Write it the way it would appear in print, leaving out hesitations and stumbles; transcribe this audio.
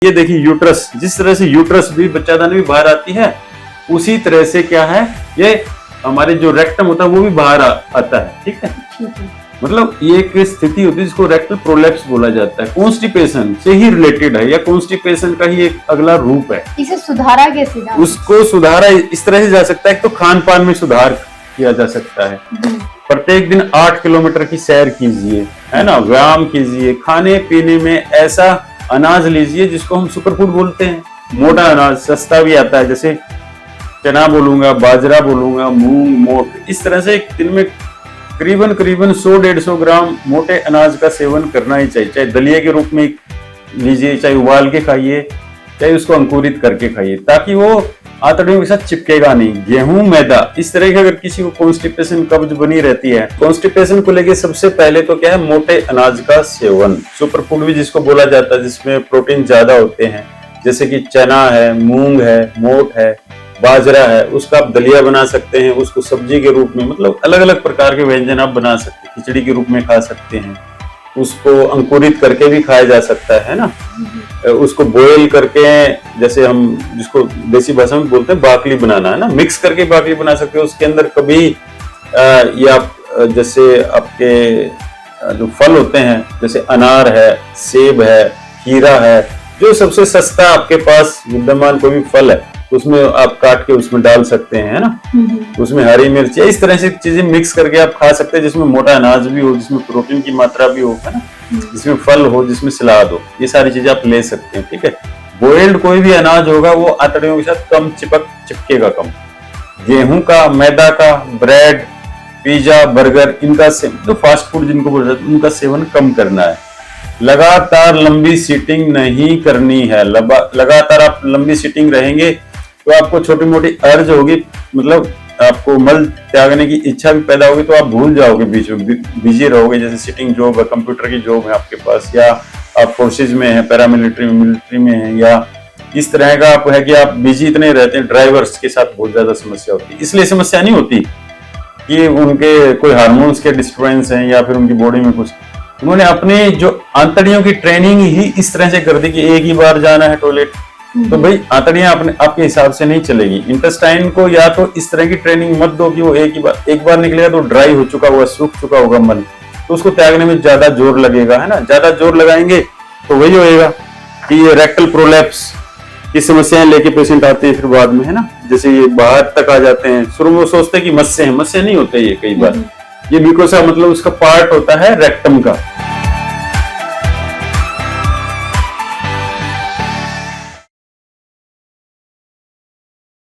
ये देखिए यूट्रस, जिस तरह से यूट्रस भी बच्चादानी भी बाहर आती है, उसी तरह से क्या है, ये हमारे जो रेक्टम होता है वो भी बाहर आता है। ठीक है, मतलब ये एक स्थिति होती है जिसको रेक्टल प्रोलैप्स बोला जाता है। कॉन्स्टिपेशन से ही रिलेटेड है, या कॉन्स्टिपेशन का ही एक अगला रूप है। इसे सुधारा कैसे जाए? उसको सुधारा इस तरह से जा सकता है, तो खान पान में सुधार किया जा सकता है। प्रत्येक दिन 8 किलोमीटर की सैर कीजिए, है ना, व्यायाम कीजिए, खाने पीने में ऐसा अनाज लीजिए जिसको हम सुपरफूड बोलते हैं। मोटा अनाज सस्ता भी आता है, जैसे चना बोलूंगा, बाजरा बोलूंगा, मूंग, मोट, इस तरह से एक दिन में करीबन 100-150 ग्राम मोटे अनाज का सेवन करना ही चाहिए। चाहे दलिया के रूप में लीजिए, चाहे उबाल के खाइए, चाहे उसको अंकुरित करके खाइए, ताकि वो आंतड़ियों के साथ चिपकेगा नहीं। गेहूं, मैदा, इस तरह के अगर किसी को कॉन्स्टिपेशन, कब्ज बनी रहती है, कॉन्स्टिपेशन को लेके सबसे पहले तो क्या है, मोटे अनाज का सेवन। सुपरफूड भी जिसको बोला जाता है, जिसमें प्रोटीन ज्यादा होते हैं, जैसे कि चना है, मूंग है, मोट है, बाजरा है, उसका आप दलिया बना सकते हैं, उसको सब्जी के रूप में, मतलब अलग अलग प्रकार के व्यंजन आप बना सकते हैं, खिचड़ी के रूप में खा सकते हैं, उसको अंकुरित करके भी खाया जा सकता है ना, उसको बॉयल करके, जैसे हम जिसको देसी भाषा में बोलते हैं बाकली बनाना, है ना, मिक्स करके बाकली बना सकते हो। उसके अंदर कभी या जैसे आपके जो फल होते हैं, जैसे अनार है, सेब है, खीरा है, जो सबसे सस्ता आपके पास विद्यमान कोई भी फल है, उसमें आप काट के उसमें डाल सकते हैं, है ना, उसमें हरी मिर्च, इस तरह से चीजें मिक्स करके आप खा सकते हैं, जिसमें मोटा अनाज भी हो, जिसमें प्रोटीन की मात्रा भी हो, है ना, जिसमें फल हो, जिसमें सलाद हो, ये सारी चीजें आप ले सकते हैं। ठीक है, बॉइल्ड कोई भी अनाज होगा वो आंतड़ियों के साथ कम चिपकेगा कम। गेहूं का, मैदा का, ब्रेड, पिज्जा, बर्गर, इनका जो फास्ट फूड जिनको बोला जाता है, उनका सेवन कम करना है। लगातार लंबी सीटिंग नहीं करनी है। लगातार आप लंबी सीटिंग रहेंगे तो आपको छोटी मोटी अर्ज होगी, मतलब आपको मल त्यागने की इच्छा भी पैदा होगी, तो आप भूल जाओगे, बीच में बिजी रहोगे। जैसे सिटिंग जॉब है, कंप्यूटर की जॉब है आपके पास, या आप फोर्सेज में है, पैरामिलिट्री में, मिलिट्री में है, या इस तरह का आप है कि आप बिजी इतने रहते हैं, ड्राइवर्स के साथ बहुत ज्यादा समस्या होती है। इसलिए समस्या नहीं होती कि उनके कोई हार्मोन्स के डिस्टर्बेंस हैं या फिर उनकी बॉडी में कुछ, उन्होंने अपनी जो आंतड़ियों की ट्रेनिंग ही इस तरह से कर दी कि एक ही बार जाना है टॉयलेट, तो भाई आंतड़ियां अपने आपके हिसाब से नहीं चलेगी। इंटेस्टाइन को या तो इस तरह की ट्रेनिंग मत दो कि वो एक बार निकलेगा तो ड्राई हो चुका होगा, सूख चुका होगा मल, तो उसको त्यागने में ज्यादा जोर लगेगा, है ना। ज्यादा जोर लगाएंगे तो वही होएगा कि ये रेक्टल प्रोलैप्स की समस्याएं लेके पेशेंट आते हैं फिर बाद में, है ना, जैसे ये बाहर तक आ जाते हैं। शुरू में वो सोचते हैं कि मस्से हैं, मस्से नहीं होते ये, कई बार ये म्यूकोसा मतलब उसका पार्ट होता है रेक्टम का।